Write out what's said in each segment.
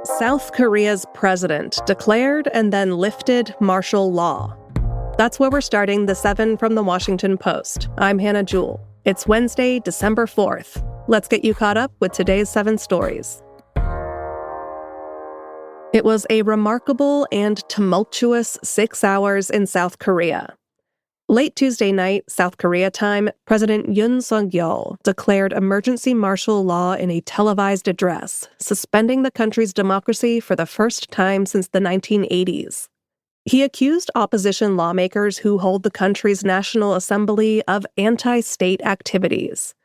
South Korea's president declared and then lifted martial law. That's where we're starting the 7 from the Washington Post. I'm Hannah Jewell. It's Wednesday, December 4th. Let's get you caught up with today's 7 stories. It was a remarkable and tumultuous 6 hours in South Korea. Late Tuesday night, South Korea time, President Yoon Suk-yeol declared emergency martial law in a televised address, suspending the country's democracy for the first time since the 1980s. He accused opposition lawmakers who hold the country's National Assembly of anti-state activities.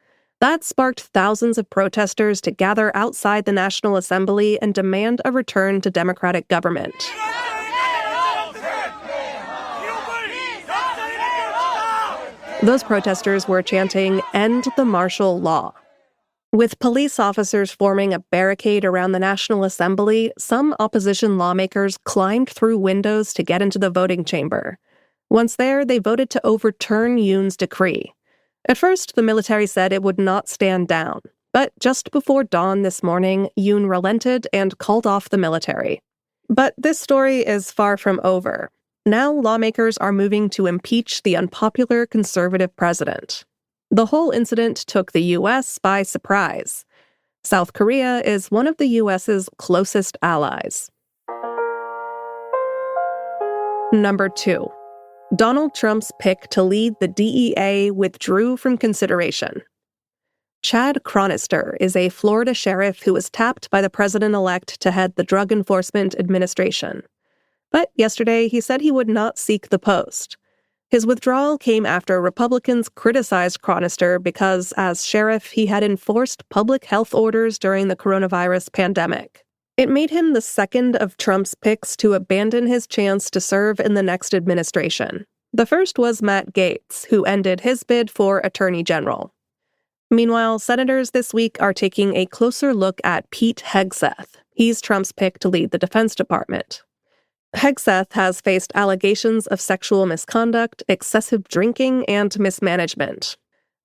That sparked thousands of protesters to gather outside the National Assembly and demand a return to democratic government. Those protesters were chanting, "End the martial law." With police officers forming a barricade around the National Assembly, some opposition lawmakers climbed through windows to get into the voting chamber. Once there, they voted to overturn Yoon's decree. At first, the military said it would not stand down. But just before dawn this morning, Yoon relented and called off the military. But this story is far from over. Now lawmakers are moving to impeach the unpopular conservative president. The whole incident took the U.S. by surprise. South Korea is one of the U.S.'s closest allies. Number 2. Donald Trump's pick to lead the DEA withdrew from consideration. Chad Chronister is a Florida sheriff who was tapped by the president-elect to head the Drug Enforcement Administration. But yesterday, he said he would not seek the post. His withdrawal came after Republicans criticized Chronister because, as sheriff, he had enforced public health orders during the coronavirus pandemic. It made him the second of Trump's picks to abandon his chance to serve in the next administration. The first was Matt Gaetz, who ended his bid for Attorney General. Meanwhile, senators this week are taking a closer look at Pete Hegseth. He's Trump's pick to lead the Defense Department. Hegseth has faced allegations of sexual misconduct, excessive drinking, and mismanagement.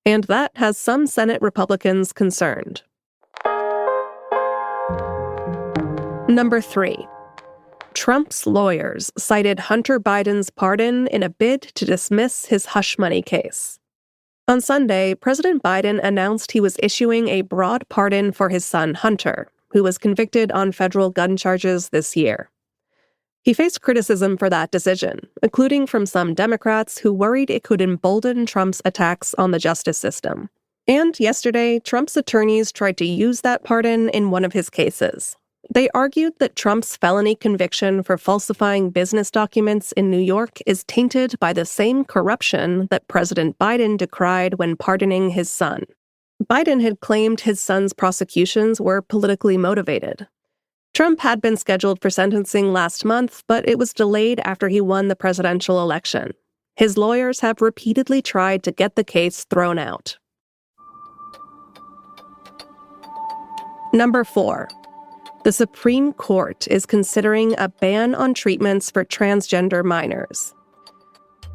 And that has some Senate Republicans concerned. Number 3. Trump's lawyers cited Hunter Biden's pardon in a bid to dismiss his hush money case. On Sunday, President Biden announced he was issuing a broad pardon for his son Hunter, who was convicted on federal gun charges this year. He faced criticism for that decision, including from some Democrats who worried it could embolden Trump's attacks on the justice system. And yesterday, Trump's attorneys tried to use that pardon in one of his cases. They argued that Trump's felony conviction for falsifying business documents in New York is tainted by the same corruption that President Biden decried when pardoning his son. Biden had claimed his son's prosecutions were politically motivated. Trump had been scheduled for sentencing last month, but it was delayed after he won the presidential election. His lawyers have repeatedly tried to get the case thrown out. Number 4. The Supreme Court is considering a ban on treatments for transgender minors.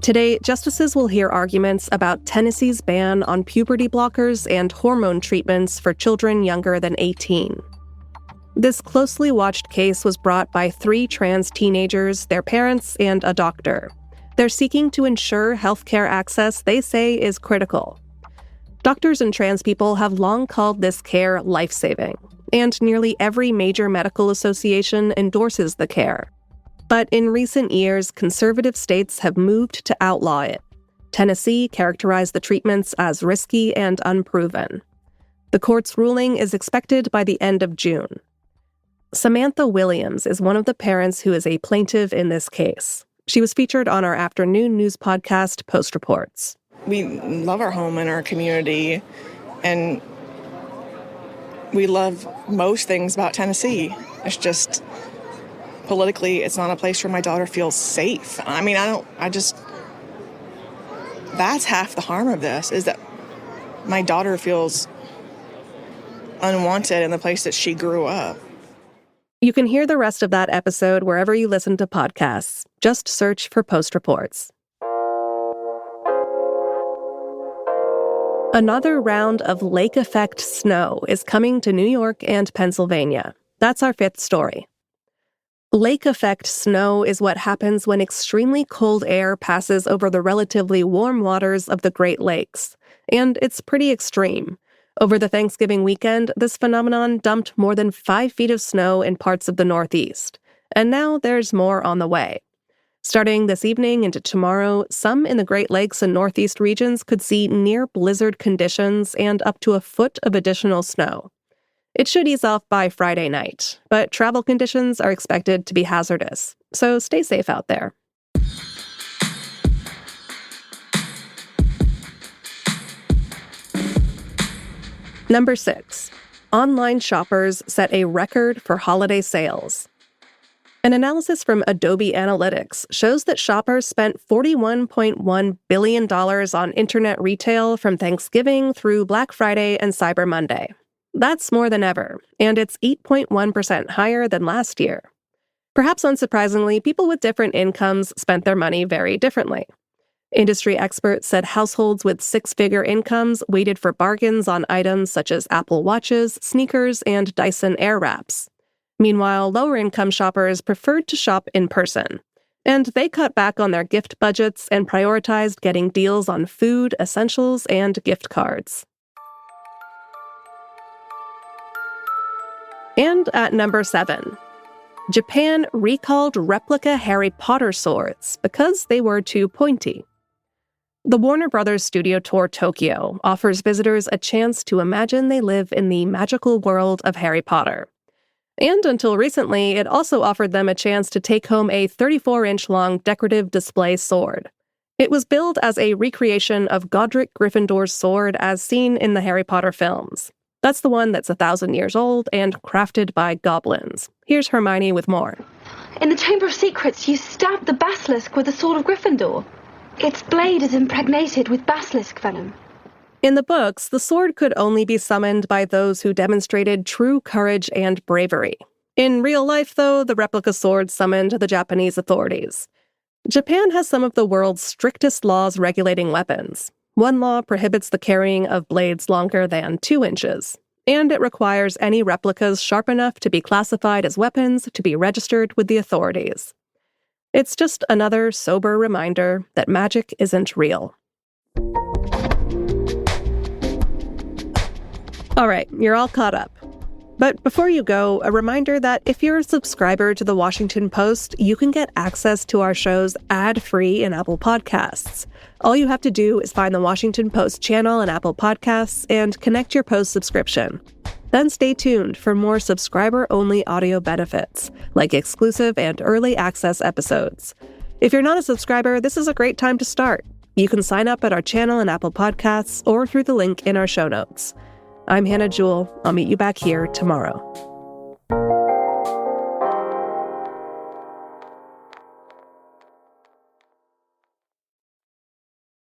Today, justices will hear arguments about Tennessee's ban on puberty blockers and hormone treatments for children younger than 18. This closely watched case was brought by 3 trans teenagers, their parents, and a doctor. They're seeking to ensure healthcare access they say is critical. Doctors and trans people have long called this care life-saving, and nearly every major medical association endorses the care. But in recent years, conservative states have moved to outlaw it. Tennessee characterized the treatments as risky and unproven. The court's ruling is expected by the end of June. Samantha Williams is one of the parents who is a plaintiff in this case. She was featured on our afternoon news podcast, Post Reports. We love our home and our community, and we love most things about Tennessee. It's just, politically, it's not a place where my daughter feels safe. That's half the harm of this, is that my daughter feels unwanted in the place that she grew up. You can hear the rest of that episode wherever you listen to podcasts. Just search for Post Reports. Another round of lake-effect snow is coming to New York and Pennsylvania. That's our 5th story. Lake effect snow is what happens when extremely cold air passes over the relatively warm waters of the Great Lakes, and it's pretty extreme. Over the Thanksgiving weekend, this phenomenon dumped more than 5 feet of snow in parts of the Northeast, and now there's more on the way. Starting this evening into tomorrow, some in the Great Lakes and Northeast regions could see near blizzard conditions and up to a foot of additional snow. It should ease off by Friday night, but travel conditions are expected to be hazardous, so stay safe out there. Number 6. Online shoppers set a record for holiday sales. An analysis from Adobe Analytics shows that shoppers spent $41.1 billion on internet retail from Thanksgiving through Black Friday and Cyber Monday. That's more than ever, and it's 8.1% higher than last year. Perhaps unsurprisingly, people with different incomes spent their money very differently. Industry experts said households with 6-figure incomes waited for bargains on items such as Apple Watches, sneakers, and Dyson Airwraps. Meanwhile, lower-income shoppers preferred to shop in person, and they cut back on their gift budgets and prioritized getting deals on food, essentials, and gift cards. And at number 7, Japan recalled replica Harry Potter swords because they were too pointy. The Warner Brothers Studio Tour Tokyo offers visitors a chance to imagine they live in the magical world of Harry Potter. And until recently, it also offered them a chance to take home a 34-inch-long decorative display sword. It was billed as a recreation of Godric Gryffindor's sword as seen in the Harry Potter films. That's the one that's 1,000 years old and crafted by goblins. Here's Hermione with more. In the Chamber of Secrets, you stabbed the basilisk with the sword of Gryffindor. Its blade is impregnated with basilisk venom. In the books, the sword could only be summoned by those who demonstrated true courage and bravery. In real life, though, the replica sword summoned the Japanese authorities. Japan has some of the world's strictest laws regulating weapons. One law prohibits the carrying of blades longer than 2 inches, and it requires any replicas sharp enough to be classified as weapons to be registered with the authorities. It's just another sober reminder that magic isn't real. All right, you're all caught up. But before you go, a reminder that if you're a subscriber to The Washington Post, you can get access to our shows ad-free in Apple Podcasts. All you have to do is find The Washington Post channel in Apple Podcasts and connect your Post subscription. Then stay tuned for more subscriber-only audio benefits, like exclusive and early access episodes. If you're not a subscriber, this is a great time to start. You can sign up at our channel in Apple Podcasts or through the link in our show notes. I'm Hannah Jewell. I'll meet you back here tomorrow.